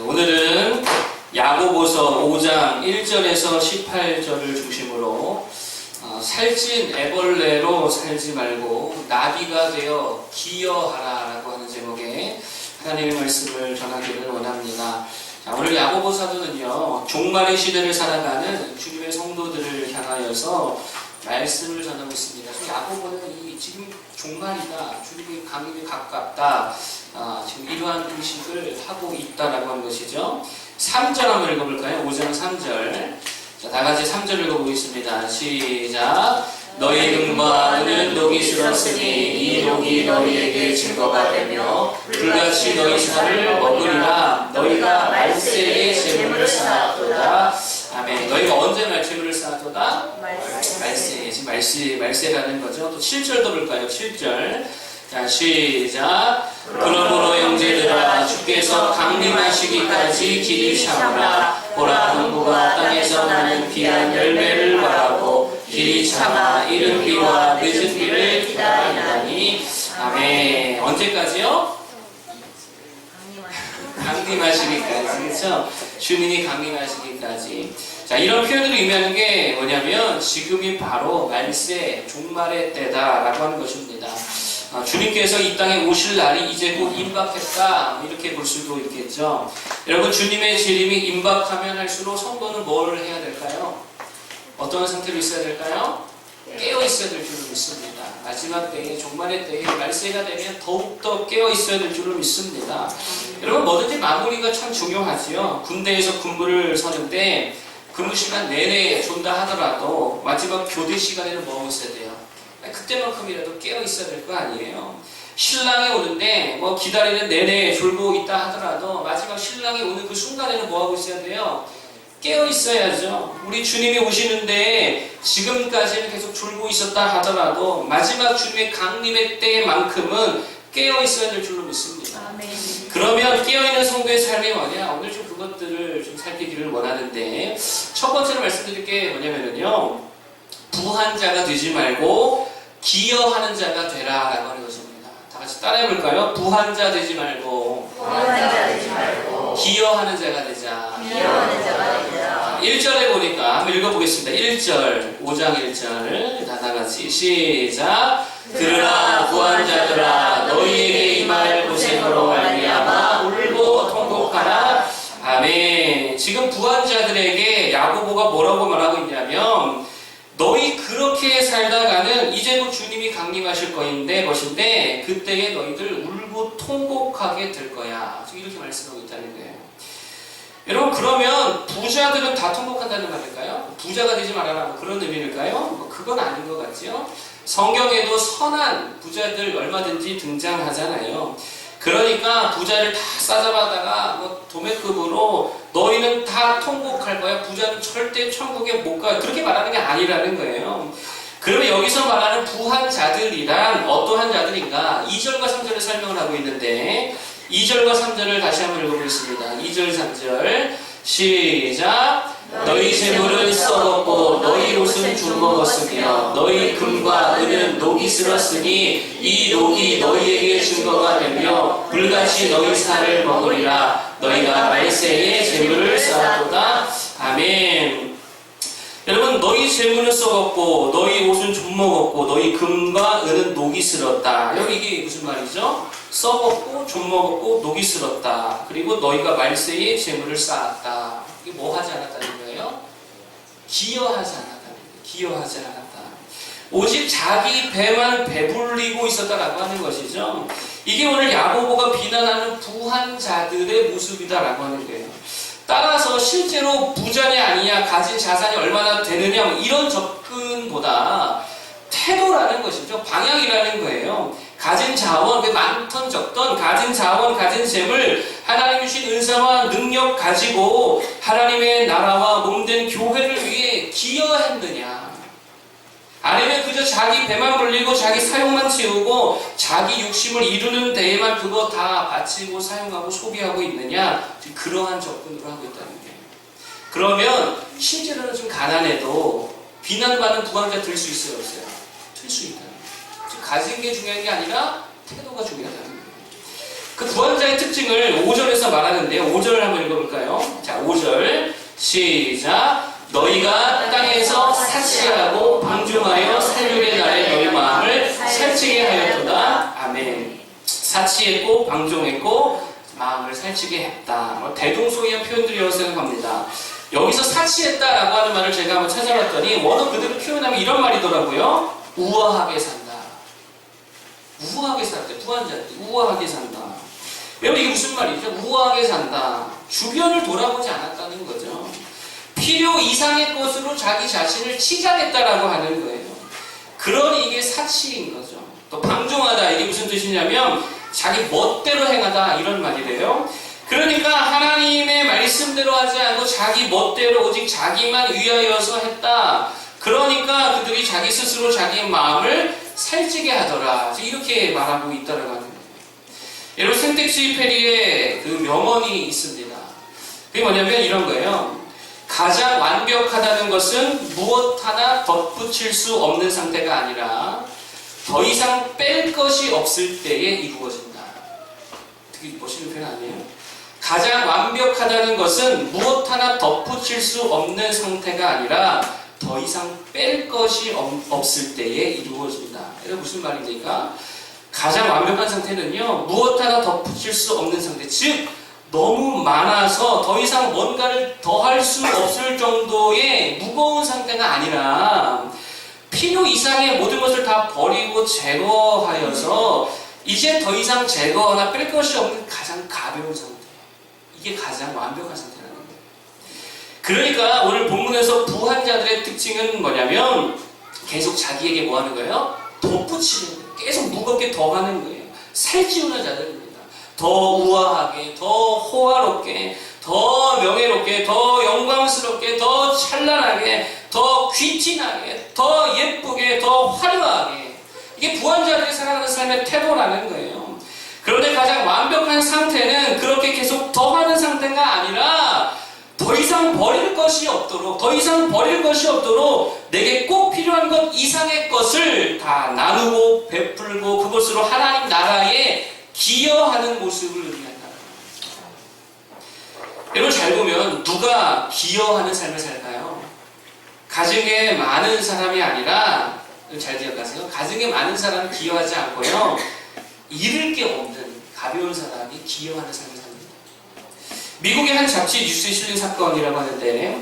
오늘은 야고보서 5장 1절에서 18절을 중심으로 살찐 애벌레로 살지 말고 나비가 되어 기여하라 라고 하는 제목의 하나님의 말씀을 전하기를 원합니다. 자, 오늘 야고보 사도는요, 종말의 시대를 살아가는 주님의 성도들을 향하여서 말씀을 전하고 있습니다. 야고보는 지금 종말이다, 주님의 강림이 가깝다, 지금 이러한 의식을 하고 있다라고 하는 것이죠. 3절 한번 읽어볼까요? 5장 3절. 자, 다 같이 3절 읽어보겠습니다. 시작. 너희 등과 은은 녹이 슬었으니 이 녹이 너희에게 증거가 되며 불같이 너희 살을 먹으리라. 너희가 말세에 재물을 쌓았도다. 아멘. 너희가 언제 재물을 쌓았도다? 말세. 지금 말세라는 거죠. 또 7절도 볼까요? 7절. 자, 시작. 그러므로 형제들아, 주께서 강림하시기까지 길이 참으라. 보라, 농부가 땅에서 나는 귀한 열매를 바라고 길이 참아 이른 비와 늦은 비를 기다리나니. 아멘. 언제까지요? 강림하시기까지. 그렇죠? 주님이 강림하시기까지. 자, 이런 표현을 의미하는 게 뭐냐면 지금이 바로 말세, 종말의 때다라고 하는 것입니다. 주님께서 이 땅에 오실 날이 이제 곧 임박했다, 이렇게 볼 수도 있겠죠. 여러분, 주님의 재림이 임박하면 할수록 성도는 뭘 해야 될까요? 어떤 상태로 있어야 될까요? 깨어 있어야 될 줄로 믿습니다. 마지막 때에, 종말의 때에, 말세가 되면 더욱더 깨어 있어야 될 줄로 믿습니다. 여러분, 뭐든지 마무리가 참 중요하지요. 군대에서 군부를 서는데 근무 시간 내내 존다 하더라도 마지막 교대 시간에는 뭐 하고 있어야 돼요? 그때만큼이라도 깨어 있어야 될 거 아니에요. 신랑이 오는데 기다리는 내내 졸고 있다 하더라도 마지막 신랑이 오는 그 순간에는 뭐 하고 있어야 돼요? 깨어 있어야죠. 우리 주님이 오시는데 지금까지는 계속 졸고 있었다 하더라도 마지막 주님의 강림의 때만큼은 깨어 있어야 될 줄로 믿습니다. 아멘. 그러면 깨어있는 성도의 삶이 뭐냐? 오늘 좀 그것들을 좀 살피기를 원하는데, 첫 번째로 말씀드릴 게 뭐냐면요, 부한자가 되지 말고 기여하는 자가 되라 라고 하는 것입니다. 다 같이 따라해 볼까요? 부한자 되지 말고 기여하는 자가 되자. 1절에 보니까 한번 읽어보겠습니다. 1절, 5장 1절 다 같이 시작. 그러나 부한자들아, 너희에게 임할 고생으로 말미암아 울고 통곡하라. 아멘. 지금 부한자들에게 야고보가 뭐라고 말하고 있냐면, 너희 그렇게 살다가는 이제 곧 주님이 강림하실 것인데 그때에 너희들 울고 통곡하게 될 거야. 지금 이렇게 말씀하고 있다는 거예요. 여러분, 그러면 부자들은 다 통곡한다는 말일까요? 부자가 되지 말아라, 그런 의미일까요? 그건 아닌 것 같지요? 성경에도 선한 부자들 얼마든지 등장하잖아요. 그러니까 부자를 다 싸잡아다가 도매급으로 너희는 다 통곡할 거야, 부자는 절대 천국에 못 가, 그렇게 말하는 게 아니라는 거예요. 그러면 여기서 말하는 부한 자들이란 어떠한 자들인가? 2절과 3절을 설명을 하고 있는데 2절과 3절을 다시 한번 읽어보겠습니다. 2절 3절 시작. 너희 재물은 썩었고 너희 옷은 죽먹었으며 너희 금과 은은 녹이 슬었으니 이 녹이 너희에게 증거가 되며 불같이 너희 살을 먹으리라. 너희가 말세에 재물을 쌓았도다. 아멘. 여러분, 너희 재물은 썩었고 너희 옷은 좀먹었고 너희 금과 은은 녹이 슬었다. 여기 이게 무슨 말이죠? 썩었고 좀먹었고 녹이 슬었다. 그리고 너희가 말세에 재물을 쌓았다. 이게 뭐 하지 않았다는 거예요? 기여하지 않았다는 거예요. 기여하지 않았다. 오직 자기 배만 배불리고 있었다라고 하는 것이죠. 이게 오늘 야고보가 비난하는 부한 자들의 모습이다라고 하는 거예요. 따라서 실제로 부자냐 아니냐, 가진 자산이 얼마나 되느냐, 이런 접근보다 태도라는 것이죠. 방향이라는 거예요. 가진 자원, 많던 적던 가진 자원, 가진 재물, 하나님이 주신 은사와 능력 가지고 하나님의 나라와 몸된 교회를 위해 기여했느냐, 아니면 그저 자기 배만 불리고 자기 사용만 채우고 자기 욕심을 이루는 데에만 그거 다 바치고 사용하고 소비하고 있느냐, 그러한 접근으로 하고 있다는 거예요. 그러면 실제로는 좀 가난해도 비난받는 부강자 될 수 있어요, 없어요? 될 수 있다는 거예요. 가진 게 중요한 게 아니라 태도가 중요하다는 거예요. 그 부한자의 특징을 5절에서 말하는데요. 5절을 한번 읽어볼까요? 자, 5절 시작. 너희가 땅에서 사치하고 방종하여 살육의 날에 너희 마음을 살찌게 하였도다. 아멘. 사치했고 방종했고 마음을 살찌게 했다. 대동소이한 표현들이라고 생각합니다. 여기서 사치했다라고 하는 말을 제가 한번 찾아봤더니 원어 그대로 표현하면 이런 말이더라고요. 우아하게 산다. 우아하게 산다. 부한자들 우아하게 산다. 여러분 이게 무슨 말이죠? 우아하게 산다. 주변을 돌아보지 않았다는 거죠. 필요 이상의 것으로 자기 자신을 치장했다라고 하는 거예요. 그러니 이게 사치인 거죠. 또 방종하다 이게 무슨 뜻이냐면 자기 멋대로 행하다 이런 말이래요. 그러니까 하나님의 말씀대로 하지 않고 자기 멋대로 오직 자기만 위하여서 했다. 그러니까 그들이 자기 스스로 자기 마음을 살찌게 하더라. 이렇게 말하고 있다고 하는 거예요. 여러분 생텍쥐페리의 그 명언이 있습니다. 그게 뭐냐면 이런 거예요. 가장 완벽하다는 것은 무엇 하나 덧붙일 수 없는 상태가 아니라 더 이상 뺄 것이 없을 때에 이루어진다. 되게 멋있는 표현 아니에요? 가장 완벽하다는 것은 무엇 하나 덧붙일 수 없는 상태가 아니라 더 이상 뺄 것이 없을 때에 이루어진다. 이게 무슨 말입니까? 가장 완벽한 상태는요, 무엇 하나 덧붙일 수 없는 상태. 즉, 너무 많아서 더 이상 뭔가를 더 할 수 없을 정도의 무거운 상태가 아니라 필요 이상의 모든 것을 다 버리고 제거하여서 이제 더 이상 제거하거나 뺄 것이 없는 가장 가벼운 상태. 이게 가장 완벽한 상태라는 거예요. 그러니까 오늘 본문에서 부한 자들의 특징은 뭐냐면 계속 자기에게 뭐 하는 거예요? 덧붙이는 거예요. 계속 무겁게 더 하는 거예요. 살찌우는 자들입니다. 더 우아하게, 더 호화롭게, 더 명예롭게, 더 영광스럽게, 더 찬란하게, 더 귀티나게, 더 예쁘게, 더 화려하게. 이게 부한 자들이 살아가는 삶의 태도라는 거예요. 그런데 가장 완벽한 상태는 그렇게 계속 더하는 상태가 아니라 더 이상 버릴 것이 없도록, 더 이상 버릴 것이 없도록 내게 꼭 필요한 것 이상의 것을 다 나누고 베풀고 그것으로 하나님 나라에 기여하는 모습을 의미한다. 여러분 잘 보면 누가 기여하는 삶을 살까요? 가진 게 많은 사람이 아니라, 잘 기억하세요. 가진 게 많은 사람은 기여하지 않고요, 잃을 게 없는 가벼운 사람이 기여하는 삶을 삽니다. 미국의 한 잡지 뉴스에 실린 사건이라고 하는데,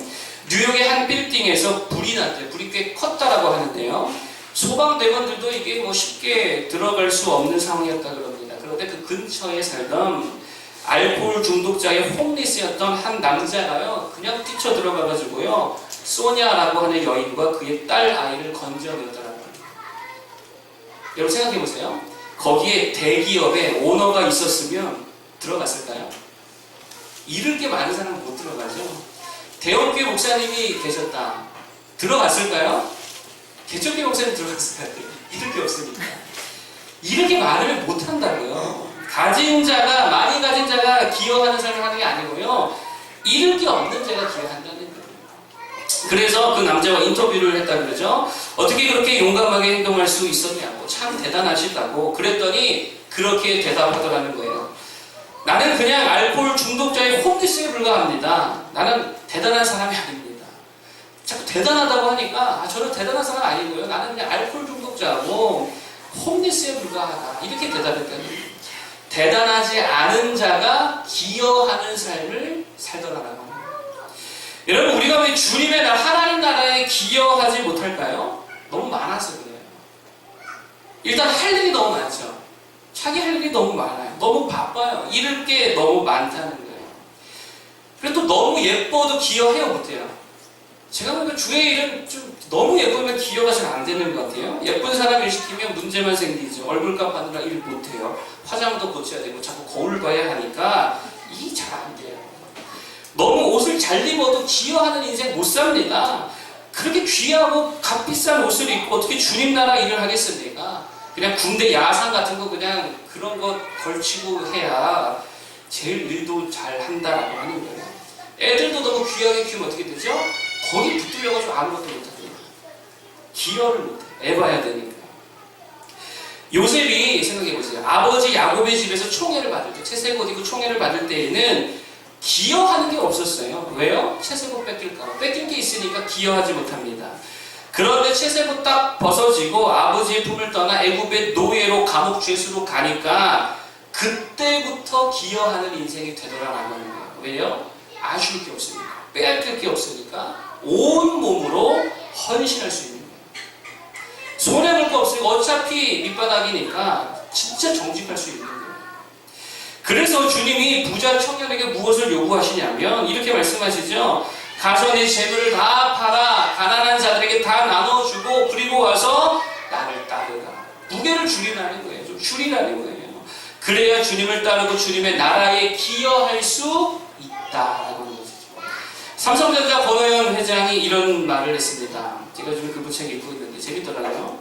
뉴욕의 한 빌딩에서 불이 났대요. 불이 꽤 컸다라고 하는데요. 소방대원들도 이게 뭐 쉽게 들어갈 수 없는 상황이었다 그럽니다. 그런데 그 근처에 살던 알코올 중독자의 홈리스였던 한 남자가요, 그냥 뛰쳐 들어가가지고요, 소냐라고 하는 여인과 그의 딸 아이를 건져내더라고요. 여러분 생각해보세요. 거기에 대기업의 오너가 있었으면 들어갔을까요? 잃을 게 많은 사람은 못 들어가죠. 대형교회 목사님이 계셨다. 들어갔을까요? 개척교회 목사님 들어갔을 것 같아요. 잃을 게 없으니까. 잃을 게 많으면 못 한다고요. 가진 자가, 많이 가진 자가 기여하는 삶을 하는 게 아니고요, 잃을 게 없는 자가 기여한다는 거예요. 그래서 그 남자와 인터뷰를 했다 그러죠. 어떻게 그렇게 용감하게 행동할 수 있었냐고, 참 대단하시다고 그랬더니 그렇게 대답하더라는 거예요. 나는 그냥 알코올 중독자의 홈리스에 불과합니다. 나는 대단한 사람이 아닙니다. 자꾸 대단하다고 하니까 저는 대단한 사람 아니고요, 나는 그냥 알코올 중독자고 홈리스에 불과하다, 이렇게 대답했다는 거예요. 대단하지 않은 자가 기여하는 삶을 살더라라고 합니다. 여러분 우리가 왜 주님의 나라, 하나님 나라에 기여하지 못할까요? 너무 많아서 그래요. 일단 할 일이 너무 많죠. 자기 할 일이 너무 많아요. 너무 바빠요. 잃을 게 너무 많다는 거예요. 그래도 너무 예뻐도 기여해요, 못해요? 제가 보니까 주의 일은 좀 너무 예쁘면 기여가 잘 안 되는 것 같아요. 예쁜 사람 일 시키면 문제만 생기죠. 얼굴값 하느라 일 못해요. 화장도 고쳐야 되고 자꾸 거울 봐야 하니까 일이 잘 안 돼요. 너무 옷을 잘 입어도 기여하는 인생 못 삽니다. 그렇게 귀하고 값비싼 옷을 입고 어떻게 주님 나라 일을 하겠습니까? 그냥 군대 야상 같은 거 그냥 그런 거 걸치고 해야 제일 일도 잘 한다라고 하는 거예요. 애들도 너무 귀하게 키우면 어떻게 되죠? 거기 붙들려가지고 아무것도 못하죠. 기여를 못해. 애봐야 되니까. 요셉이 생각해보세요. 아버지 야곱의 집에서 총애를 받을 때, 채색 옷 입고 총애를 받을 때에는 기여하는 게 없었어요. 왜요? 채색 옷 뺏길까? 뺏긴 게 있으니까 기여하지 못합니다. 그런데 채색 옷 딱 벗어지고 아버지의 품을 떠나 애굽의 노예로 감옥 죄수로 가니까 그때부터 기여하는 인생이 되더라라는 거예요. 왜요? 아쉬울 게 없으니까, 빼앗길 게 없으니까 온 몸으로 헌신할 수 있는 거예요. 손해볼 거 없으니까 어차피 밑바닥이니까 진짜 정직할 수 있는 거예요. 그래서 주님이 부자 청년에게 무엇을 요구하시냐면 이렇게 말씀하시죠. 가서 네 재물을 다 팔아 가난한 자들에게 다 나눠주고 그리고 와서 나를 따르라. 무게를 줄이라는 거예요. 좀 줄이라는 거예요. 그래야 주님을 따르고 주님의 나라에 기여할 수 있다라는 것이죠. 삼성전자 권호영 회장이 이런 말을 했습니다. 제가 지금 그 책에 읽고 있는데 재밌더라고요.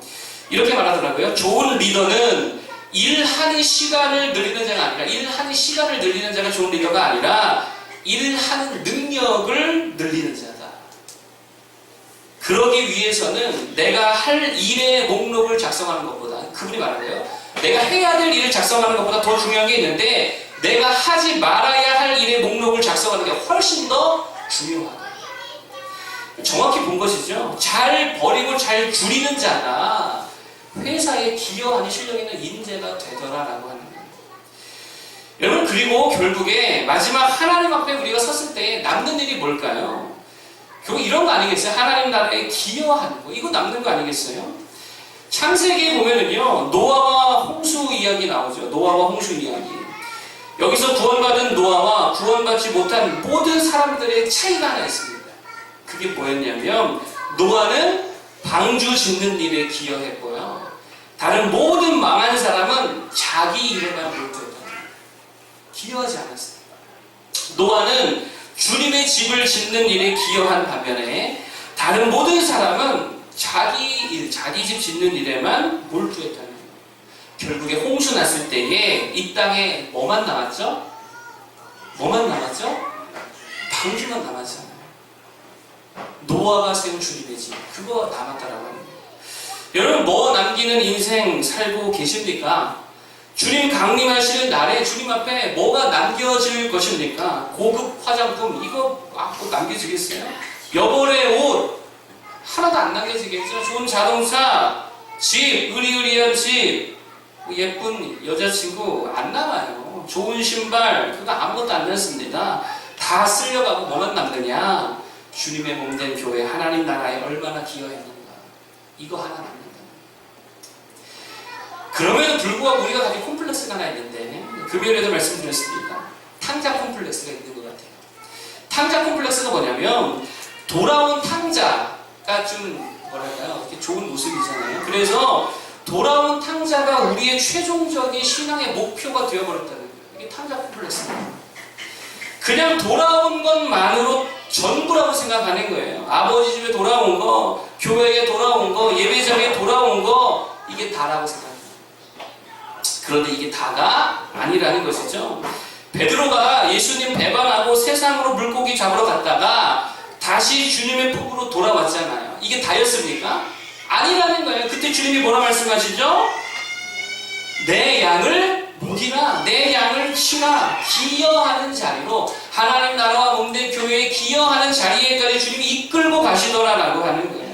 이렇게 말하더라고요. 좋은 리더는 일하는 시간을 늘리는 자가 아니라 일하는 시간을 늘리는 자가 좋은 리더가 아니라 일하는 능력을 늘리는 자다. 그러기 위해서는 내가 할 일의 목록을 작성하는 것보다, 그분이 말하네요. 내가 해야 될 일을 작성하는 것보다 더 중요한 게 있는데 내가 하지 말아야 할 일의 목록을 작성하는 게 훨씬 더 중요하다. 정확히 본 것이죠. 잘 버리고 잘 줄이는 자가 회사에 기여하는 실력 있는 인재가 되더라라고 하는 거예요. 여러분, 그리고 결국에 마지막 하나님 앞에 우리가 섰을 때 남는 일이 뭘까요? 결국 이런 거 아니겠어요? 하나님 나라에 기여하는 거. 이거 남는 거 아니겠어요? 창세기에 보면은요, 노아와 홍수 이야기 나오죠. 노아와 홍수 이야기. 여기서 구원받은 노아와 구원받지 못한 모든 사람들의 차이가 하나 있습니다. 그게 뭐였냐면 노아는 방주 짓는 일에 기여했고요. 다른 모든 망한 사람은 자기 일에만 몰두했다. 기여하지 않았어요. 노아는 주님의 집을 짓는 일에 기여한 반면에 다른 모든 사람은 자기 일, 자기 집 짓는 일에만 몰두했다는 거예요. 결국에 홍수 났을 때에 이 땅에 뭐만 남았죠? 뭐만 남았죠? 방주만 남았잖아요. 노아가 세운 주님의 집, 그거 남았다라고 하는 거예요. 여러분, 뭐 남기는 인생 살고 계십니까? 주님 강림하시는 날에 주님 앞에 뭐가 남겨질 것입니까? 고급 화장품 이거 꼭 남겨지겠어요? 여벌의 옷 하나도 안 남겨지겠죠? 좋은 자동차, 집, 의리의리한 집, 예쁜 여자친구 안 남아요. 좋은 신발 그거 아무것도 안 남습니다. 다 쓸려가고 뭐만 남느냐? 주님의 몸된 교회, 하나님 나라에 얼마나 기여했는가. 이거 하나 남는다. 그럼에도 불구하고 우리가 가진 콤플렉스가 하나 있는데 금요일에도 말씀드렸습니다. 탕자 콤플렉스가 있는 것 같아요. 탕자 콤플렉스가 뭐냐면 돌아온 탕자가 좀 뭐랄까요? 이렇게 좋은 모습이잖아요. 그래서 돌아온 탕자가 우리의 최종적인 신앙의 목표가 되어버렸다는 거예요. 이게 탕자 콤플렉스입니다. 그냥 돌아온 것만으로 전부라고 생각하는 거예요. 아버지 집에 돌아온 거, 교회에 돌아온 거, 예배장에 돌아온 거, 이게 다라고 생각합니다. 그런데 이게 다가 아니라는 것이죠. 베드로가 예수님 배반하고 세상으로 물고기 잡으러 갔다가 다시 주님의 품으로 돌아왔잖아요. 이게 다였습니까? 아니라는 거예요. 그때 주님이 뭐라 말씀하시죠? 내 양을 먹이라, 내 양을 치라, 기여하는 자리로 하나님 나라와 몸된 교회에 기여하는 자리에까지 주님이 이끌고 가시더라라고 하는 거예요.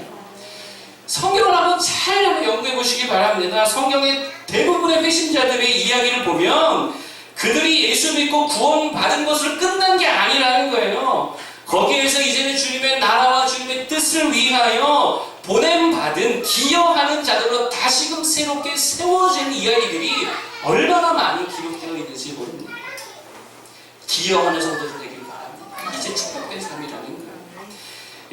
성경을 한번 잘 연구해 보시기 바랍니다. 성경의 대부분의 회심자들의 이야기를 보면 그들이 예수 믿고 구원받은 것으로 끝난 게 아니라는 거예요. 거기에서 이제는 주님의 나라와 주님의 뜻을 위하여 보냄받은 기여하는 자들로 다시금 새롭게 세워진 이야기들이 얼마나 많이 기록되어 있는지 모릅니다. 기여하는 성도들 되길 바랍니다. 이제 축복된 삶이라는 거예요.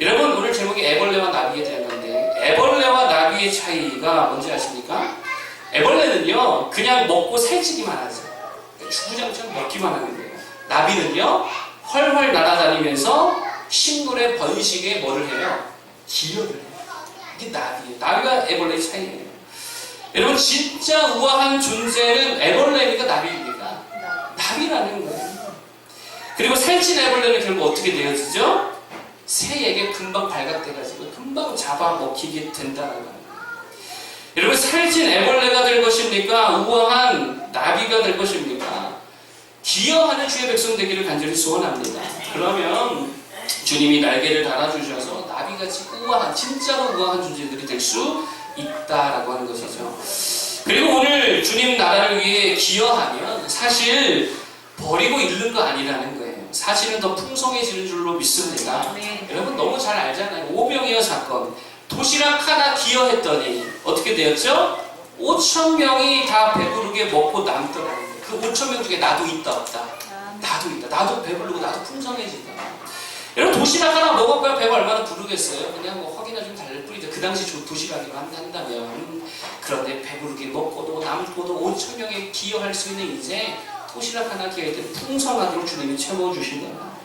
여러분, 오늘 제목이 애벌레와 나비에 대한 건데 애벌레와 나비의 차이가 뭔지 아십니까? 애벌레는요 그냥 먹고 살찌기만 하죠. 주구장창 먹기만 하는 거예요. 나비는요 훨훨 날아다니면서 식물의 번식에 뭐를 해요? 기여를 해요. 이게 나비예요. 나비가 애벌레의 차이예요. 여러분, 진짜 우아한 존재는 애벌레입니까? 나비입니까? 나비라는 거예요. 그리고 살찐 애벌레는 결국 어떻게 되어지죠? 새에게 금방 발각돼가지고 금방 잡아먹히게 된다는 거예요. 여러분, 살찐 애벌레가 될 될 것입니까? 우아한 나비가 될 것입니까? 기여하는 주의 백성 되기를 간절히 소원합니다. 그러면 주님이 날개를 달아주셔서 나비같이 우아한, 진짜로 우아한 존재들이 될 수 있다라고 하는 것이죠. 그리고 오늘 주님 나라를 위해 기여하면 사실 버리고 잃는 거 아니라는 거예요. 사실은 더 풍성해지는 줄로 믿습니다. 여러분 너무 잘 알잖아요. 오병이어 사건. 도시락 하나 기여했더니 어떻게 되었죠? 5,000명이 다 배부르게 먹고 남더라는 거예요. 그 5,000명 중에 나도 있다 없다. 나도 있다. 나도 배부르고 나도 풍성해진다. 여러분 도시락 하나 먹어봐야 배가 얼마나 부르겠어요? 그냥 뭐 허기나 좀 달랠 뿐이죠. 그 당시 도시락이만 한다면. 그런데 배부르게 먹고도 남고도 5,000명에 기여할 수 있는 이제 도시락 하나 기여할 때 풍성하도록 주님이 채워주신 거예요.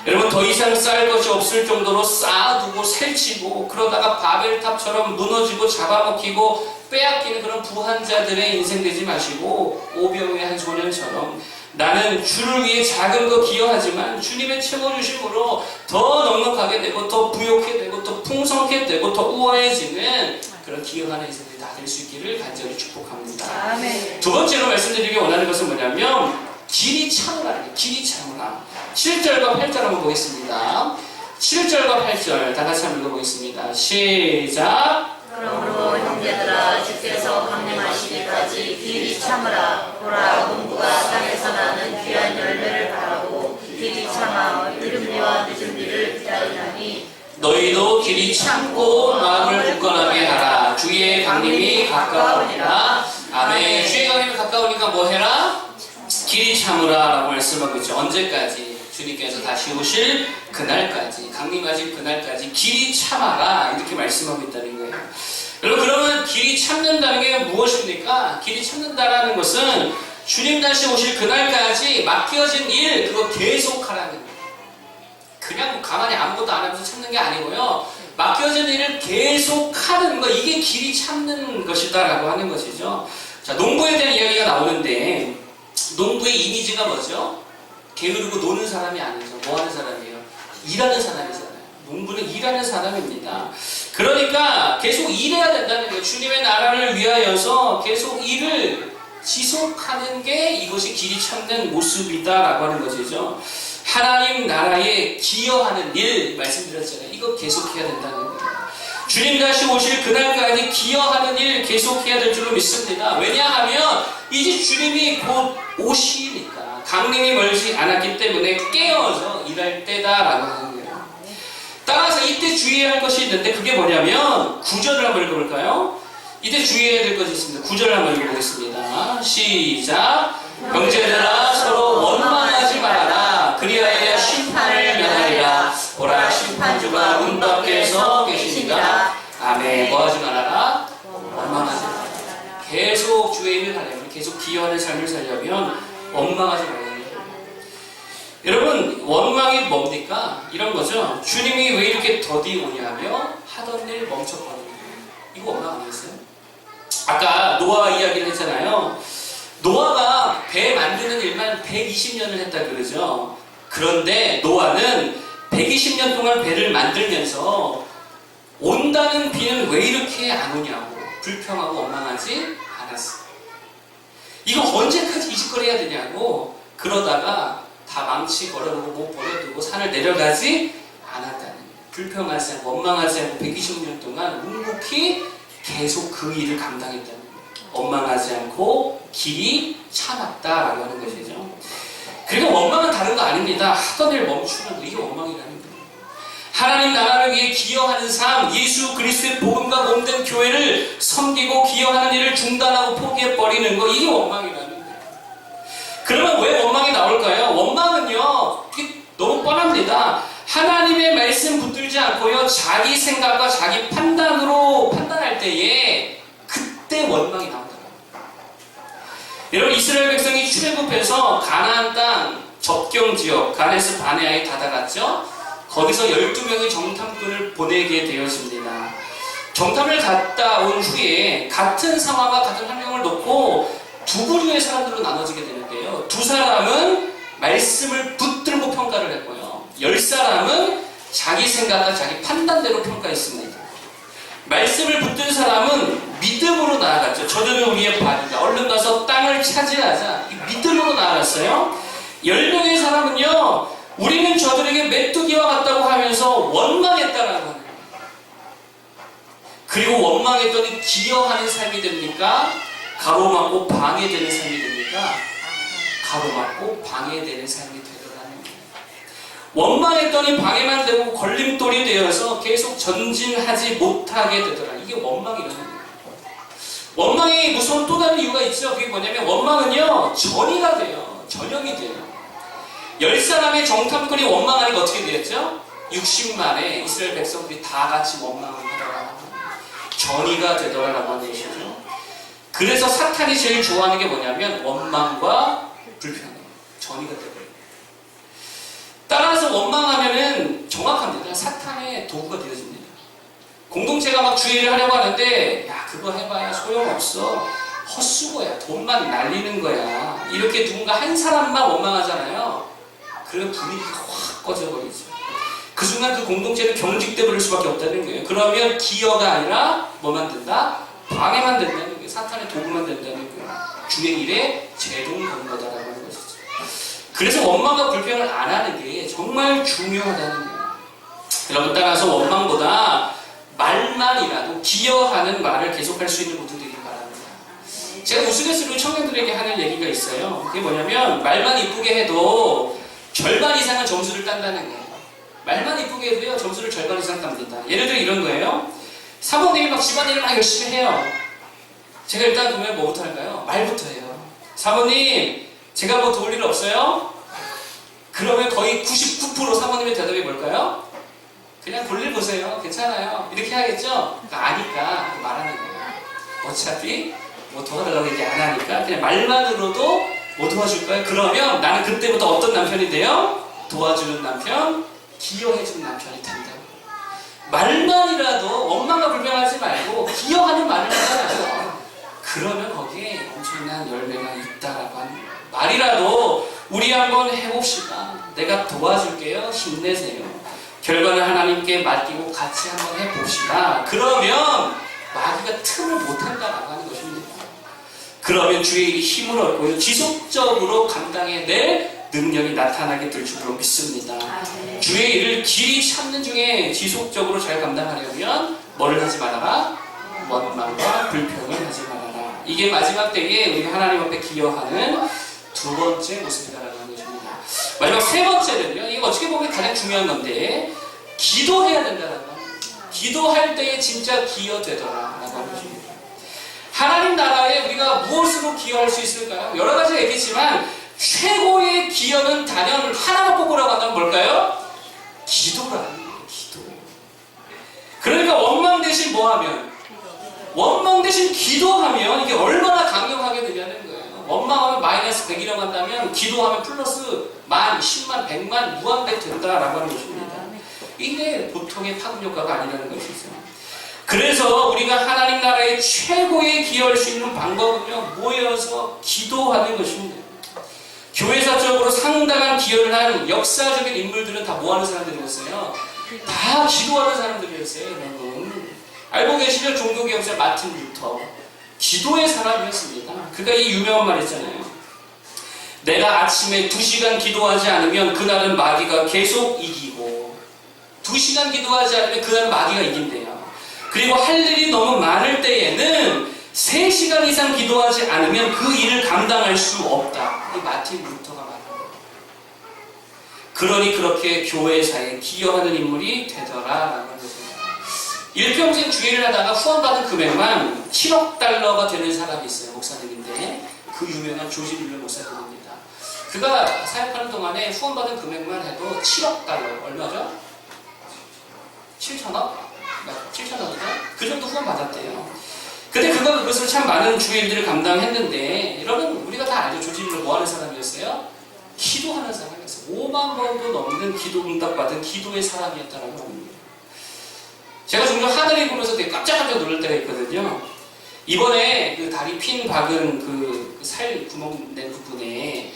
여러분 더 이상 쌓을 것이 없을 정도로 쌓아두고 셀치고 그러다가 바벨탑처럼 무너지고 잡아먹히고 빼앗기는 그런 부한자들의 인생 되지 마시고 오병이의 한 소년처럼 나는 주를 위해 작은 거 기여하지만 주님의 채워주심으로 더 넉넉하게 되고 더 부욕해 되고 더 풍성하게 되고 더 우아해지는 그런 기여하는 인생들이 다 될 수 있기를 간절히 축복합니다. 아멘. 두 번째로 말씀드리기 원하는 것은 뭐냐면 길이 참으라. 길이 참으라. 7절과 8절 한번 보겠습니다. 7절과 8절 다 같이 한번 읽어보겠습니다. 시작. 그러므로 형제들아 주께서 강림하시기까지 길이 참으라. 보라 농부가 땅에서 나는 귀한 열매를 바라고 길이 참아 이른비와 늦은비를 기다리나니 너희도 길이 참고 마음을 굳건하게 하라. 주의 강림이 가까우니라. 아멘. 주의 강림이 가까우니까 뭐 해라? 길이 참으라 라고 말씀하고 있죠. 언제까지? 주님께서 다시 오실 그날까지, 강림하실 그날까지 길이 참아라 이렇게 말씀하고 있다는 거예요. 여러분 그러면 길이 참는다는 게 무엇입니까? 길이 참는다라는 것은 주님 다시 오실 그날까지 맡겨진 일 그거 계속하라는 거예요. 그냥 뭐 가만히 아무것도 안 하면서 참는 게 아니고요. 맡겨진 일을 계속하는 거 이게 길이 참는 것이다라고 하는 것이죠. 자, 농부에 대한 이야기가 나오는데 농부의 이미지가 뭐죠? 게으르고 노는 사람이 아니죠. 뭐 하는 사람이에요? 일하는 사람이잖아요. 농부는 일하는 사람입니다. 그러니까 계속 일해야 된다는 거예요. 주님의 나라를 위하여서 계속 일을 지속하는 게 이것이 길이 참는 모습이다라고 하는 것이죠. 하나님 나라에 기여하는 일 말씀드렸잖아요. 이거 계속해야 된다는 거예요. 주님 다시 오실 그날까지 기여하는 일 계속해야 될 줄로 믿습니다. 왜냐하면 이제 주님이 곧 오시니까 강림이 멀지 않았기 때문에 깨어서 일할 때다라고 하는 거예요. 따라서 이때 주의해야 할 것이 있는데 그게 뭐냐면 9절을 한번 읽어볼까요? 이때 주의해야 될 것이 있습니다. 9절을 한번 읽어보겠습니다. 시작. 형제들아 서로 원망하지 말아라. 그리하여 심판을 면하리라. 보라 심판주가 문 밖에서 계시니라. 아멘. 뭐하지 말아라? 원망하지 말아라. 계속 주의 일을 하려면 계속 기여하는 삶을 살려면 원망하지 말아야 돼요. 여러분 원망이 뭡니까? 이런 거죠. 주님이 왜 이렇게 더디 오냐며 하던 일 멈춰버리는 거예요. 이거 원망 아니었어요? 아까 노아 이야기를 했잖아요. 노아가 배 만드는 일만 120년을 했다 그러죠. 그런데 노아는 120년 동안 배를 만들면서 온다는 비는 왜 이렇게 안 오냐고 불평하고 원망하지 않았어요. 이거 언제까지 이 짓거리 해야 되냐고 그러다가 다 망치 걸어두고 못 버려두고 산을 내려가지 않았다는 거예요. 불평하지 않고 원망하지 않고 120년 동안 묵묵히 계속 그 일을 감당했다는 거예요. 원망하지 않고 길이 참았다라고 하는 것이죠. 그리고 원망은 다른 거 아닙니다. 하던 일 멈추는 거 이게 원망이라는 거예요. 하나님 나라를 위해 기여하는 삶, 예수 그리스도의 복음과 몸된 교회를 섬기고 기여하는 일을 중단하고 포기해버리는 거 이게 원망이라는 거예요. 그러면 왜 원망이 나올까요? 원망은요 이게 너무 뻔합니다. 하나님의 말씀 붙들지 않고요 자기 생각과 자기 판단으로 판단할 때에 그때 원망이 나온다. 여러분 이스라엘 백성이 출애굽해서 가나안 땅 접경지역 가데스 바네아에 다다랐죠. 거기서 12명의 정탐꾼을 보내게 되었습니다. 정탐을 갔다 온 후에 같은 상황과 같은 환경을 놓고 두 부류의 사람들로 나눠지게 되는데요. 두 사람은 말씀을 붙들고 평가를 했고요. 10사람은 자기 생각과 자기 판단대로 평가했습니다. 말씀을 붙든 사람은 믿음으로 나아갔죠. 저들은 우리의 차지하자. 믿음으로 나아갔어요. 10명의 사람은요, 우리는 저들에게 메뚜기와 같다고 하면서 원망했다라고 하는 거예요. 그리고 원망했더니 기여하는 삶이 됩니까? 가로막고 방해되는 삶이 됩니까? 가로막고 방해되는 삶이 되더라는 거예요. 원망했더니 방해만 되고 걸림돌이 되어서 계속 전진하지 못하게 되더라. 이게 원망이라는 거예요. 원망이 무서운 또 다른 이유가 있죠. 그게 뭐냐면 원망은요, 전이가 돼요. 전형이 돼요. 10사람의 정탐꾼이 원망하니까 어떻게 되었죠? 60만의 이스라엘 백성들이 다 같이 원망을 하더라. 전이가 되더라라고 하는 것이죠. 그래서 사탄이 제일 좋아하는 게 뭐냐면 원망과 불평이에요. 전이가 되버려요. 따라서 원망하면은 정확합니다. 사탄의 도구가 되어집니다. 공동체가 막 주의를 하려고 하는데, 야, 그거 해봐야 소용없어. 헛수고야. 돈만 날리는 거야. 이렇게 누군가 한 사람만 원망하잖아요. 그러면 분위기가 확 꺼져버리죠. 그 순간 그 공동체는 경직돼 버릴 수밖에 없다는 거예요. 그러면 기여가 아니라 뭐만 된다? 방해만 된다는 거예요. 사탄의 도구만 된다는 거예요. 주의 일에 제동 거는 거다라고 하는 것이죠. 그래서 원망과 불평을 안 하는 게 정말 중요하다는 거예요. 여러분, 따라서 원망보다 말만이라도 기여하는 말을 계속할 수 있는 모든 되길 바랍니다. 제가 우스갯소리로 청년들에게 하는 얘기가 있어요. 그게 뭐냐면 말만 이쁘게 해도 절반 이상은 점수를 딴다는 거예요. 말만 이쁘게 해도요, 점수를 절반 이상 땁니다. 예를 들어 이런 거예요. 사모님이 막 집안일을 막 열심히 해요. 제가 일단 그러면 뭐부터 할까요? 말부터 해요. 사모님, 제가 뭐 도울 일 없어요? 그러면 거의 99% 사모님의 대답이 뭘까요? 그냥 볼일 보세요. 괜찮아요. 이렇게 하겠죠? 그러니까 아니까 말하는 거예요. 어차피 뭐 도와달라고 얘기 안 하니까 그냥 말만으로도 뭐 도와줄까요? 그러면 나는 그때부터 어떤 남편이 돼요? 도와주는 남편, 기여해주는 남편이 된다고. 말만이라도 원망과 불평하지 말고 기여하는 말을 하잖아요. 그러면 거기에 엄청난 열매가 있다라고 하는 거예요. 말이라도 우리 한번 해봅시다. 내가 도와줄게요. 힘내세요. 결과는 하나님께 맡기고 같이 한번 해봅시다. 그러면 마귀가 틈을 못한다라고 하는 것입니다. 그러면 주의 일이 힘을 얻고요. 지속적으로 감당해낼 능력이 나타나게 될 줄로 믿습니다. 주의 일을 길이 참는 중에 지속적으로 잘 감당하려면 뭐를 하지 말아라? 원망과 불평을 하지 말아라. 이게 마지막 때에 우리 하나님 앞에 기여하는 두 번째 모습이다라는 것입니다. 마지막 세 번째는요, 이거 어떻게 보면 가장 중요한 건데, 기도해야 된다는 거. 기도할 때에 진짜 기여되더라라고 하는 것입니다. 하나님 나라에 우리가 무엇으로 기여할 수 있을까요? 여러 가지가 있겠지만 최고의 기여는 단연 하나만 뽑으라고 한다면 뭘까요? 기도라는 거예요. 기도. 그러니까 원망 대신 뭐하면? 원망 대신 기도하면 이게 얼마나 강력하게 되냐는 거예요. 원망하면 마이너스 100이라고 한다면 기도하면 플러스 10,000, 100,000, 100만 무한백 된다라고 하는 것입니다. 이게 보통의 파급 효과가 아니라는 것이죠. 그래서 우리가 하나님 나라의 최고의 기여할 수 있는 방법은요, 모여서 기도하는 것입니다. 교회사적으로 상당한 기여를 한 역사적인 인물들은 다 뭐하는 사람들이었어요? 다 기도하는 사람들이었어요, 여러분. 알고 계시죠? 종교개혁자 마틴 루터. 기도의 사람이었습니다. 그가 이 유명한 말 있잖아요. 내가 아침에 2시간 기도하지 않으면 그날은 마귀가 계속 이기고, 2시간 기도하지 않으면 그날은 마귀가 이긴대요. 그리고 할 일이 너무 많을 때에는 3시간 이상 기도하지 않으면 그 일을 감당할 수 없다. 이 마틴 루터가 말한 거예요. 그러니 그렇게 교회사에 기여하는 인물이 되더라라는 것입니다. 일평생 주일을 하다가 후원받은 금액만 7억 달러가 되는 사람이 있어요. 목사님인데 그 유명한 조지 뮬러 목사님입니다. 그가 사역하는 동안에 후원받은 금액만 해도 7억 달러. 얼마죠? 7천억? 7천억이죠? 그 정도 후원 받았대요. 근데 그가 그것을 참 많은 주의 일들을 감당했는데, 여러분 우리가 다 알죠. 조지 뮬러 뭐 하는 사람이었어요? 기도하는 사람이었어요. 5만 번도 넘는 기도 응답 받은 기도의 사람이었다라고 합니다. 제가 종종 하늘을 보면서 되게 깜짝깜짝 놀랄 때가 있거든요. 이번에 그 다리 핀 박은 그 살 구멍 낸 부분에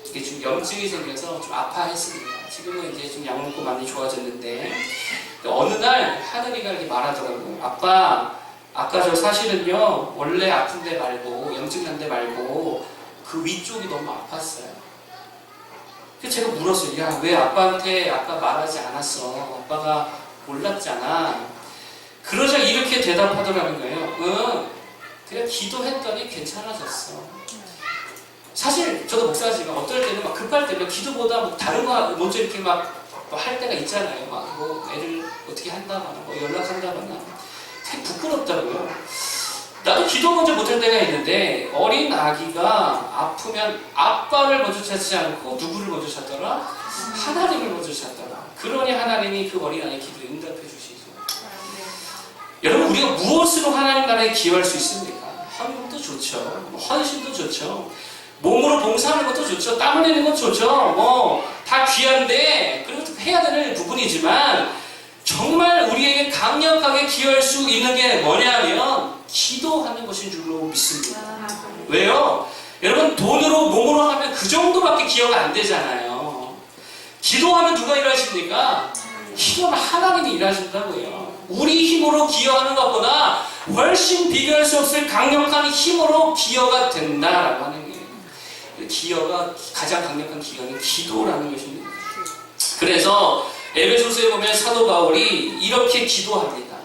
이게 좀 염증이 생겨서 좀 아파했습니다. 지금은 이제 좀 약 먹고 많이 좋아졌는데, 어느 날 하늘이가 이렇게 말하더라고요. 아빠, 아까 저 사실은요, 원래 아픈데 말고, 염증 난데 말고, 그 위쪽이 너무 아팠어요. 그래서 제가 물었어요. 야, 왜 아빠한테 아까 말하지 않았어? 아빠가 몰랐잖아. 그러자 이렇게 대답하더라는 거예요. 응, 그냥 기도했더니 괜찮아졌어. 사실 저도 목사지만 어떨 때는 막 급할 때는 기도보다 뭐 다른 거 먼저 이렇게 막 할 때가 있잖아요. 막 뭐 애를 어떻게 한다거나 뭐 연락한다거나 되게 부끄럽다고요. 나도 기도 먼저 못할 때가 있는데 어린 아기가 아프면 아빠를 먼저 찾지 않고 누구를 먼저 찾더라? 하나님을 먼저 찾더라. 그러니 하나님이 그 어린 아이의 기도에 응답해 주시죠. 여러분, 우리가 무엇으로 하나님 나라에 기여할 수 있습니까? 헌금도 좋죠. 헌신도 좋죠. 몸으로 봉사하는 것도 좋죠. 땀 흘리는 것도 좋죠. 뭐 다 귀한데 그리고 해야 되는 부분이지만 정말 우리에게 강력하게 기여할 수 있는 게 뭐냐면 기도하는 것인 줄로 믿습니다. 왜요? 여러분, 돈으로 몸으로 하면 그 정도밖에 기여가 안 되잖아요. 기도하면 누가 일하십니까? 기도하면 하나님이 일하신다고요. 우리 힘으로 기여하는 것보다 훨씬 비교할 수 없을 강력한 힘으로 기여가 된다라고 하는 거예요. 기여가 가장 강력한 기여는 기도라는 것입니다. 그래서 에베소서에 보면 사도 바울이 이렇게 기도합니다.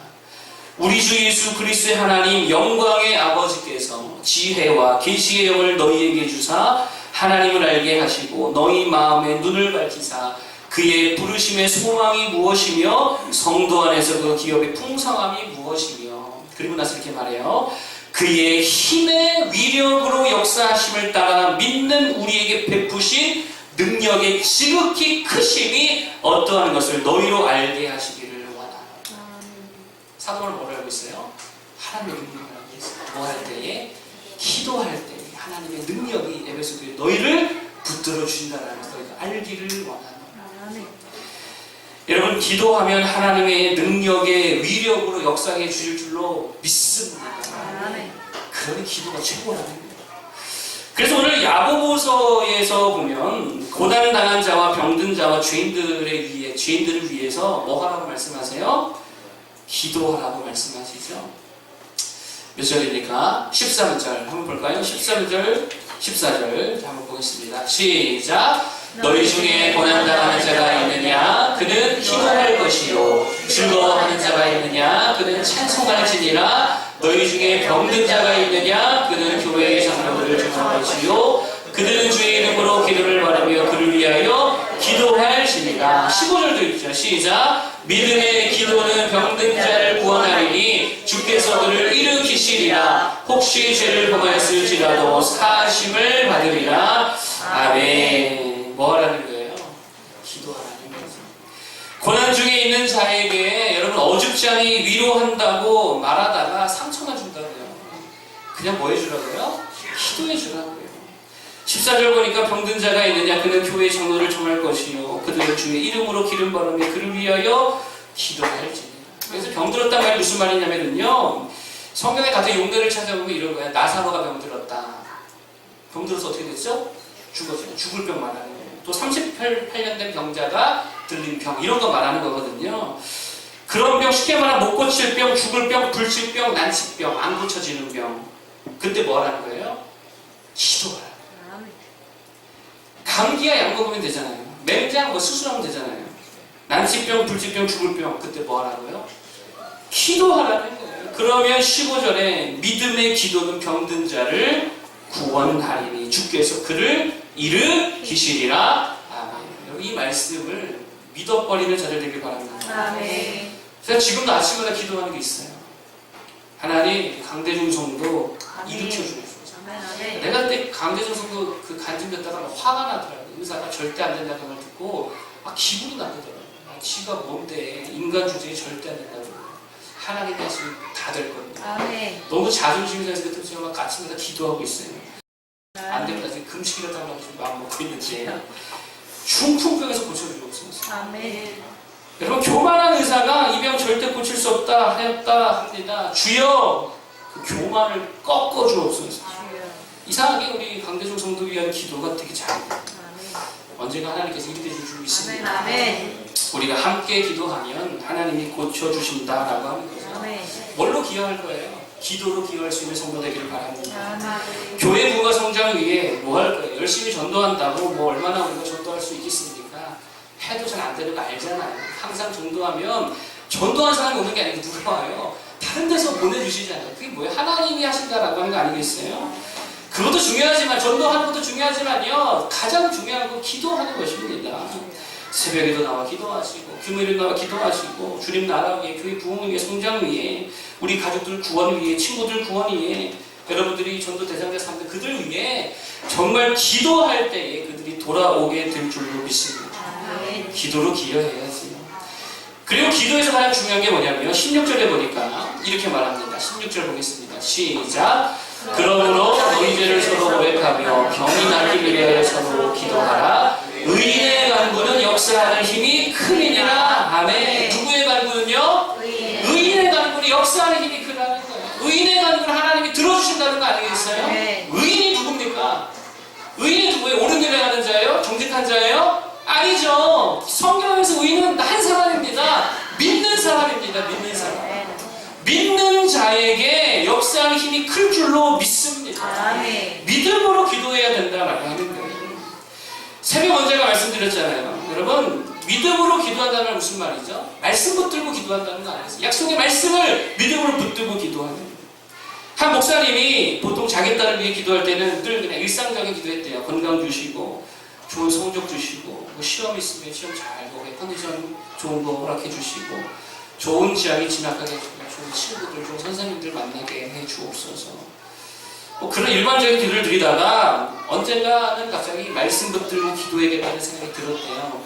우리 주 예수 그리스도의 하나님 영광의 아버지께서 지혜와 계시의 영을 너희에게 주사 하나님을 알게 하시고 너희 마음의 눈을 밝히사 그의 부르심의 소망이 무엇이며 성도 안에서 그 기업의 풍성함이 무엇이며, 그리고 나서 이렇게 말해요. 그의 힘의 위력으로 역사하심을 따라 믿는 우리에게 베푸신 능력의 지극히 크심이 어떠한 것을 너희로 알게 하시기를 원하노라. 사도는 뭐를 알고 있어요? 하나님의 능력을 알고 있어요. 뭐 할 때에? 기도할 때에 하나님의 능력이 에베소 교회에 너희를 붙들어 주신다는 것을 너희가 알기를 원하노라. 여러분, 기도하면 하나님의 능력의 위력으로 역사해 주실 줄로 믿습니다. 그러니 기도가 최고라는 거예요. 그래서 오늘 야고보서에서 보면 고난당한 자와 병든 자와 죄인들을 위해서 뭐 하라고 말씀하세요? 기도하라고 말씀하시죠. 몇 절입니까? 13절 한번 볼까요? 13절, 14절 한번 보겠습니다. 시작! 너희 중에 고난당하는 자가 있느냐? 그는 기도할 것이요. 즐거워하는 자가 있느냐? 그는 찬송할지니라. 너희 중에 병든 자가 있느냐? 그는 교회의 장로들을 정할 것이요. 그들은 주의 이름으로 기도를 바라며 그를 위하여 기도할지니라. 15절도 있죠. 시작! 믿음의 기도는 병든 자를 구원하리니 주께서 그를 일으키시리라. 혹시 죄를 범하였을지라도 사하심을 받으리라. 아멘. 뭐 하라는 거예요? 기도하라는 거죠. 고난 중에 있는 자에게 여러분 어줍지 않이 위로한다고 말하다가 상처만 준다고요. 그냥 뭐 해주라고요? 기도해 주라고요. 14절 보니까 병든 자가 있느냐? 그는 교회의 장로를 정할 것이요. 그들을 주의 이름으로 기름 바르며 그를 위하여 기도할지니라. 그래서 병들었단 말이 무슨 말이냐면요, 성경에 같은 용례를 찾아보면 이런 거예요. 나사로가 병들었다. 병들어서 어떻게 됐죠? 죽었어요. 죽을 병 말하는 거예요. 또 38년 된 병자가 들린 병, 이런 거 말하는 거거든요. 그런 병, 쉽게 말하면 못 고칠 병, 죽을 병, 불치병, 난치병, 안 고쳐지는 병. 그때 뭐 하라는 거예요? 기도하라. 감기야 약 먹으면 되잖아요. 맹장 뭐 수술하면 되잖아요. 난치병, 불치병, 죽을 병, 그때 뭐 하라고요? 기도하라는 거예요. 그러면 15절에 믿음의 기도는 병든 자를 구원하리니 주께서 그를 일으키시리라. 아멘. 이 말씀을 믿어버리는 자들 되길 바랍니다. 아멘. 제가 지금도 아침마다 기도하는 게 있어요. 하나님, 강대중 성도 일으켜주옵소서. 내가 그때 강대중 성도 그 간증됐다가 화가 나더라고요. 의사가 절대 안 된다고 말 듣고 기분이 나더라고요. 지가 뭔데 인간 주제에 절대 안 된다고. 하나님 말씀 다 될 겁니다. 아멘. 너무 자존심이 상해서 그때 제가 막 아침마다 기도하고 있어요. 안 되면 나중에 금식이라도 하려고 지금 마음 먹고 있는데 중풍병에서 고쳐주옵소서. 아멘. 여러분, 교만한 의사가 이 병 절대 고칠 수 없다 하였다 합니다. 주여 그 교만을 꺾어주옵소서. 이상하게 우리 강대중 성도 위한 기도가 되게 잘해요. 언젠가 하나님께서 이렇게 해줄 줄 믿습니다. 아멘. 우리가 함께 기도하면 하나님이 고쳐주신다라고 하는 거죠. 아멘. 뭘로 기여할 거예요? 기도로 기여할 수 있는 성도 되기를 바랍니다. 교회 부가 성장을 위해 뭐 할 거예요? 열심히 전도한다고 뭐 얼마나 우리가 전도할 수 있겠습니까? 해도 잘 안 되는 거 알잖아요. 항상 전도하면 전도한 사람이 오는 게 아니고 누가 와요? 다른 데서 보내주시잖아요. 그게 뭐예요? 하나님이 하신다라고 하는 거 아니겠어요? 그것도 중요하지만, 전도하는 것도 중요하지만요, 가장 중요한 건 기도하는 것입니다. 새벽에도 나와 기도하시고, 금요일에도 나와 기도하시고, 주님 나라 위해, 교회 부흥을 위해, 성장 위해, 우리 가족들 구원 위해, 친구들 구원 위해, 여러분들이 전도 대상자 삼는 그들 위해 정말 기도할 때에 그들이 돌아오게 될 줄로 믿습니다. 기도로 기여해야지. 그리고 기도에서 가장 중요한 게 뭐냐면요, 16절에 보니까 이렇게 말합니다. 16절 보겠습니다. 시작. 그러므로 너희 죄를 서로 고백하며 병이 낫기를 위하여 서로 기도하라. 의인의 간구는 역사하는 힘이 크니라. 아멘. 누구의 간구는요? 의인의 간구는 역사하는 힘이 크다는 거예요. 의인의 간구를 하나님이 들어주신다는 거 아니겠어요? 의인이 누굽니까? 의인이 누구예요? 옳은 일을 하는 자예요? 정직한 자예요? 아니죠. 성경에서 의인은 한 사람입니다. 믿는 사람입니다. 믿는 사람. 믿는 자에게 역사하는 힘이 클 줄로 믿습니다. 믿음으로 기도해야 된다라고 하는 거예요. 새벽 언제가 말씀드렸잖아요. 여러분, 믿음으로 기도한다는 건 무슨 말이죠? 말씀 붙들고 기도한다는 거 아니겠어요? 약속의 말씀을 믿음으로 붙들고 기도하는 거예요. 한 목사님이 보통 자기 딸을 위해 기도할 때는 늘 그냥 일상적인 기도했대요. 건강 주시고, 좋은 성적 주시고, 뭐 시험 있으면 시험 잘 보고, 컨디션 좋은 거 허락해 주시고, 좋은 지향이 진학하게 해주고, 좋은 친구들, 좋은 선생님들 만나게 해 주옵소서. 뭐 그런 일반적인 기도를 드리다가 언젠가는 갑자기 말씀 붙들고 기도해야겠다는 생각이 들었대요.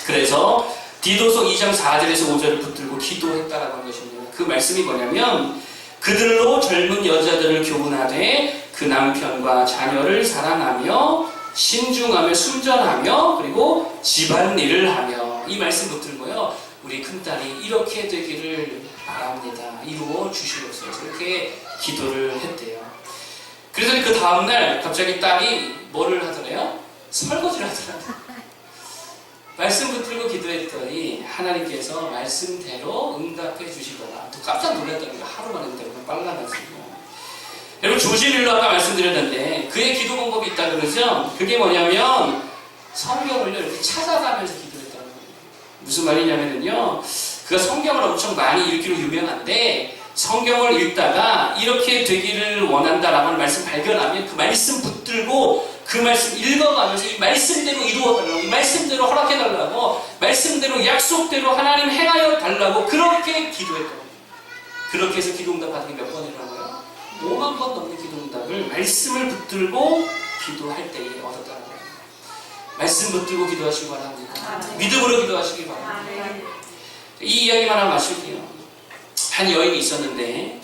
그래서 디도서 2장 4절에서 5절을 붙들고 기도했다라고 하는 것입니다. 그 말씀이 뭐냐면, 그들로 젊은 여자들을 교훈하되 그 남편과 자녀를 사랑하며 신중하며 순전하며 그리고 집안일을 하며, 이 말씀 붙들고요, 우리 큰딸이 이렇게 되기를 바랍니다. 이루어 주시옵소서. 이렇게 기도를 했대요. 그래서 그 다음날 갑자기 딸이 뭐를 하더래요? 설거지를 하더라고요. 말씀 붙들고 기도했더니 하나님께서 말씀대로 응답해 주시더라. 또 깜짝 놀랐다는 거예요. 하루 만에 응답이 빨라가지고. 여러분, 조실일로 아까 말씀드렸는데 그의 기도 방법이 있다 그러죠? 그게 뭐냐면 성경을 이렇게 찾아가면서 기도했다는 거예요. 무슨 말이냐면요, 그가 성경을 엄청 많이 읽기로 유명한데 성경을 읽다가 이렇게 되기를 원한다라고 하는 말씀 발견하면 그 말씀 붙들고 그 말씀 읽어가면서 이 말씀대로 이루어달라고, 이 말씀대로 허락해달라고, 말씀대로 약속대로 하나님 행하여 달라고 그렇게 기도했거든요. 그렇게 해서 기도응답 받은 게 몇 번이라고요? 5만 번 넘는 기도응답을 말씀을 붙들고 기도할 때에 얻었다는 거예요. 말씀 붙들고 기도하시기 바랍니다. 믿음으로 기도하시기 바랍니다. 이 이야기만 하고 마실게요. 한 여인이 있었는데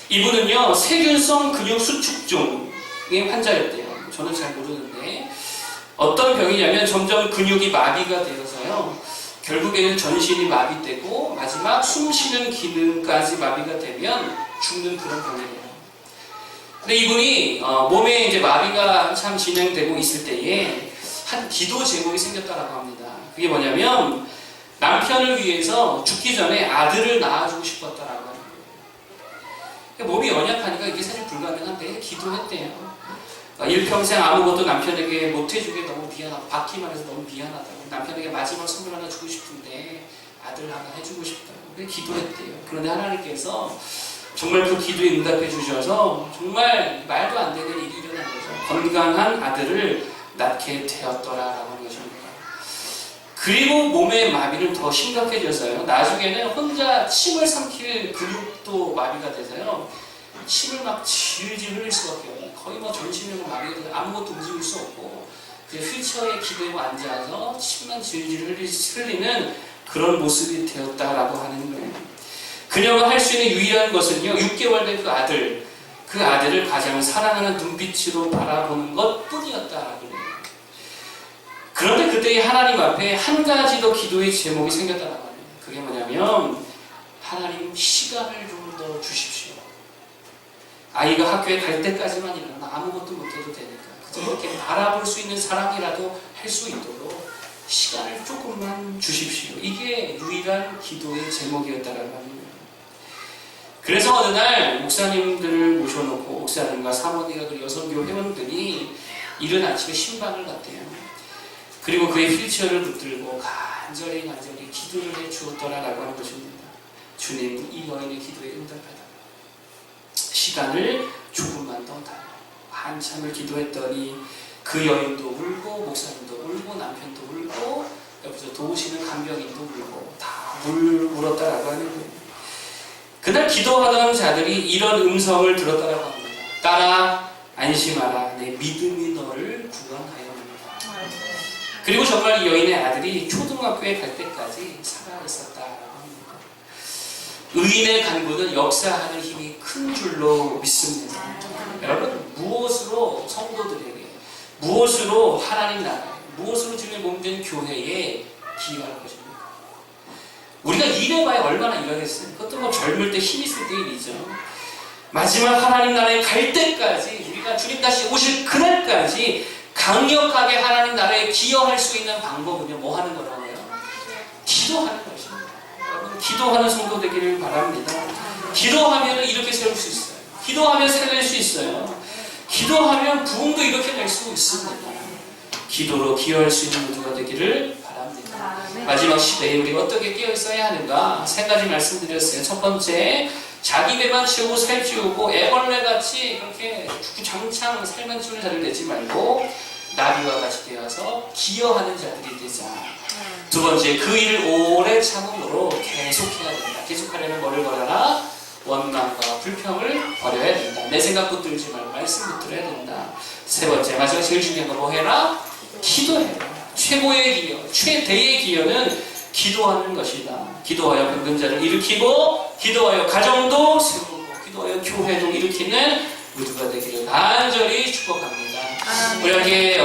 이분은요, 세균성 근육 수축종의 환자였대요. 저는 잘 모르는데 어떤 병이냐면 점점 근육이 마비가 되어서요, 결국에는 전신이 마비되고 마지막 숨 쉬는 기능까지 마비가 되면 죽는 그런 병이에요. 근데 이분이 몸에 이제 마비가 한참 진행되고 있을 때에 한 기도 제목이 생겼다라고 합니다. 그게 뭐냐면 남편을 위해서 죽기 전에 아들을 낳아주고 싶었다라고 하는 거예요. 그러니까 몸이 연약하니까 이게 사실 불가능한데 기도했대요. 일평생 아무것도 남편에게 못해주게 너무 미안하고, 받기만 해서 너무 미안하다고, 남편에게 마지막 선물 하나 주고 싶은데 아들 하나 해주고 싶다고 기도했대요. 그런데 하나님께서 정말 그 기도에 응답해 주셔서 정말 말도 안 되는 일이 일어난 거죠. 건강한 아들을 낳게 되었더라라고 하는 것입니다. 그리고 몸의 마비는 더 심각해져서요, 나중에는 혼자 침을 삼킬 근육도 마비가 돼서요, 침을 막 질질 흘릴 수밖에 없어요. 거의 뭐 전신을 마비가 돼서 아무것도 움직일 수 없고 휠체어에 기대고 앉아서 침만 질질 흘리는 그런 모습이 되었다라고 하는 거예요. 그녀가 할 수 있는 유일한 것은요, 6개월 된 그 아들을 가장 사랑하는 눈빛으로 바라보는 것 뿐이었다라고 해요. 그런데 그때 하나님 앞에 한 가지 더 기도의 제목이 생겼다라고 합니다. 그게 뭐냐면, 하나님 시간을 좀 더 주십시오. 아이가 학교에 갈 때까지만 일어나 아무것도 못해도 되니까 그렇게 바라볼 수 있는 사랑이라도 할 수 있도록 시간을 조금만 주십시오. 이게 유일한 기도의 제목이었다라고 합니다. 그래서 어느 날 목사님들을 모셔놓고 목사님과 사모님과 그리고 여성교 회원들이 이른 아침에 신방을 갔대요. 그리고 그의 휠체어를 붙들고 간절히 기도를 해 주었더라라고 하는 것입니다. 주님, 이 여인의 기도에 응답하라. 시간을 조금만 더 달라. 한참을 기도했더니 그 여인도 울고 목사님도 울고 남편도 울고 옆에서 도우시는 간병인도 울고 다 울었다라고 하는 거예요. 그날 기도하던 자들이 이런 음성을 들었다라고 합니다. 딸아, 안심하라. 내 믿음이 너를 구원하였느니라. 그리고 정말 이 여인의 아들이 초등학교에 갈 때까지 살아있었다라고 합니다. 의인의 간구는 역사하는 힘이 큰 줄로 믿습니다. 여러분, 무엇으로 성도들에게, 무엇으로 하나님 나라에, 무엇으로 주님의 몸된 교회에 기여할 것입니까? 우리가 일해봐야 얼마나 일하겠어요? 그것도 뭐 젊을 때 힘 있을 때 일이죠. 마지막 하나님 나라에 갈 때까지, 우리가 주님 다시 오실 그날까지 강력하게 하나님 나라에 기여할 수 있는 방법은요, 뭐 하는 거라고요? 기도하는 것입니다. 여러분, 기도하는 성도 되기를 바랍니다. 기도하면 이렇게 세울 수 있어요. 기도하면 살릴 수 있어요. 기도하면 부흥도 이렇게 낼 수 있습니다. 기도로 기여할 수 있는 모두가 되기를 바랍니다. 마지막 시대에 우리가 어떻게 깨어 있어야 하는가? 3가지 말씀드렸어요. 첫 번째, 자기 배만 치우고 살찌우고 애벌레같이 그렇게 주구장창 살만 치우는 자들 되지 말고 나비와 같이 되어서 기여하는 자들이 되자. 두 번째, 그 일을 오래 참음으로 계속해야 된다. 계속하려면 뭐를 버려라? 원망과 불평을 버려야 된다. 내 생각 붙들지 말고 말씀 붙들어야 된다. 세 번째, 마지막 제일 중요한 건 뭐 해라? 기도해라. 최고의 기여, 최대의 기여는 기도하는 것이다. 기도하여 병든자를 일으키고, 기도하여 가정도 세우고, 기도하여 교회도 일으키는 모두가 되기를 간절히 축복합니다. 우리 함께